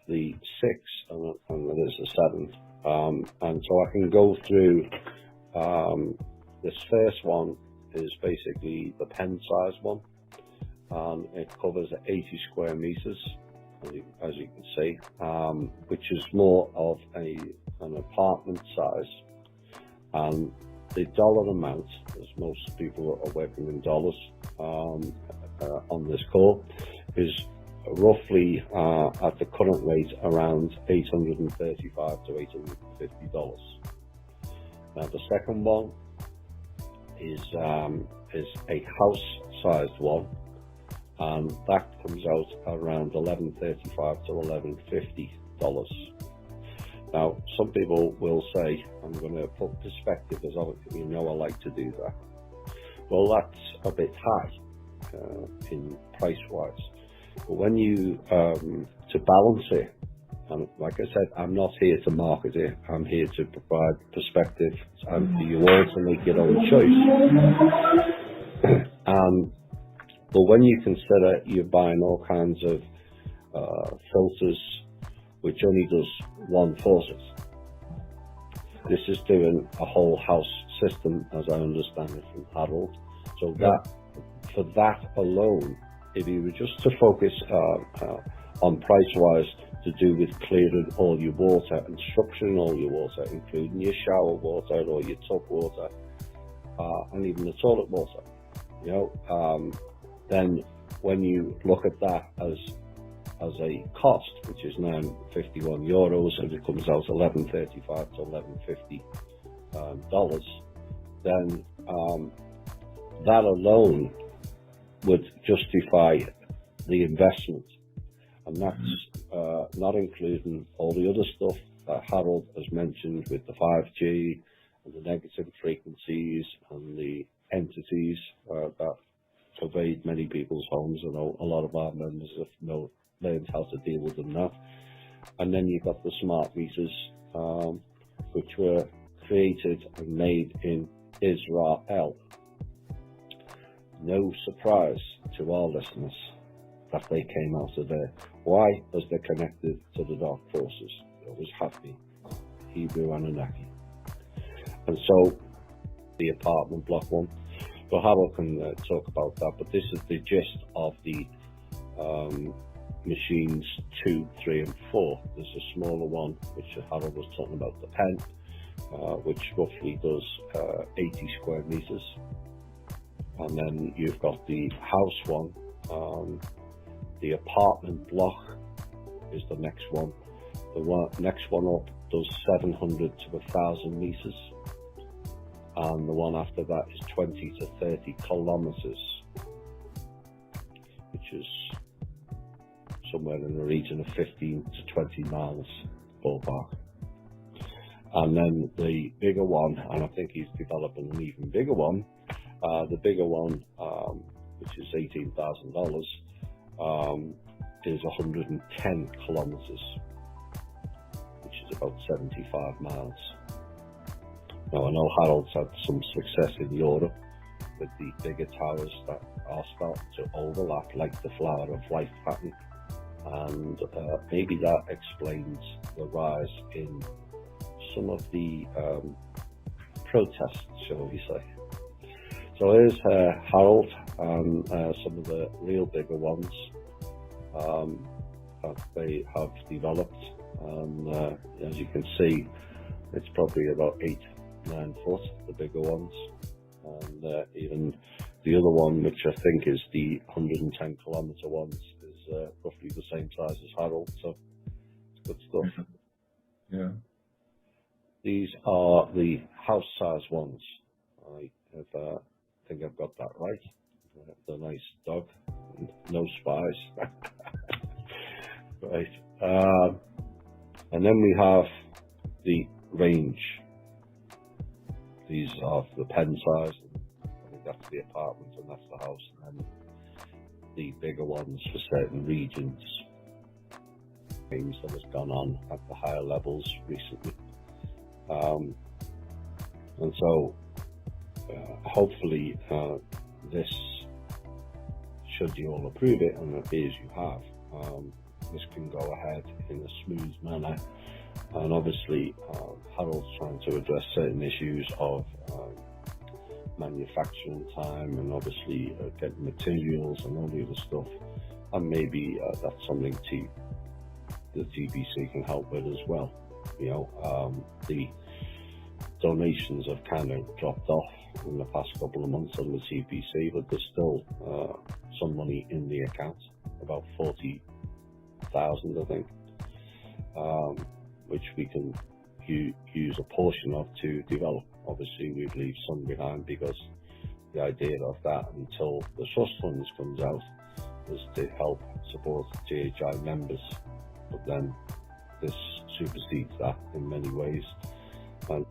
the 6 and there is a 7. And so I can go through, this first one is basically the pen size one, and it covers 80 square meters, as you can see, which is more of an apartment size. And the dollar amount, as most people are working in dollars on this call, is roughly at the current rate around $835 to $850. Now the second one is a house-sized one, and that comes out around $1135 to $1150. Now, some people will say, I'm going to put perspective, as you know I like to do that. Well, that's a bit high in price-wise. But when you, to balance it, and like I said, I'm not here to market it, I'm here to provide perspective and for you all to make your own choice. But when you consider you're buying all kinds of filters which only does one faucet, this is doing a whole house system, as I understand it from Harald. So that, for that alone, if you were just to focus on price-wise to do with clearing all your water and structuring all your water, including your shower water or your tub water, and even the toilet water, you know, then when you look at that as a cost, which is now €51, and it comes out $1135 to $1150 dollars, then that alone would justify the investment, and that's not including all the other stuff that Harald has mentioned with the 5G and the negative frequencies and the entities that pervade many people's homes. I know a lot of our members have learned how to deal with them now. And then you've got the smart meters, which were created and made in Israel. No surprise to our listeners that they came out of there. Why? Because they're connected to the dark forces. They always have been, Hebrew Anunnaki. And so the apartment block one, well, Harald can talk about that, but this is the gist of the machines 2, 3 and 4. There's a smaller one which Harald was talking about, the pen, which roughly does 80 square meters. And then you've got the house one. The apartment block is the next one. The next one up does 700 to 1,000 meters. And the one after that is 20 to 30 kilometers, which is somewhere in the region of 15 to 20 miles ballpark. And then the bigger one, and I think he's developing an even bigger one, the bigger one, which is $18,000, is 110 kilometers, which is about 75 miles. Now, I know Harald's had some success in Europe with the bigger towers that are starting to overlap like the flower of life pattern, and maybe that explains the rise in some of the protests, shall we say. So here's Harald and some of the real bigger ones that they have developed, and as you can see, it's probably about 8-9 foot, the bigger ones, and even the other one, which I think is the 110 kilometer ones, is roughly the same size as Harald, so it's good stuff. Yeah. These are the house size ones. I think I've got that right. The nice dog, no spies. Right. And then we have the range. These are the pen size. I think that's the apartment and that's the house. And then the bigger ones for certain regions. Things that has gone on at the higher levels recently. And so hopefully this, should you all approve it, and it appears you have, this can go ahead in a smooth manner. And obviously, Harold's trying to address certain issues of manufacturing time and obviously getting materials and all the other stuff. And maybe that's something the TBC can help with as well. You know, the donations have kind of dropped off in the past couple of months on the TBC, but there's still some money in the account, about 40,000, I think, which we can use a portion of to develop. Obviously, we'd leave some behind, because the idea of that until the trust funds comes out is to help support THI members, but then this supersedes that in many ways. And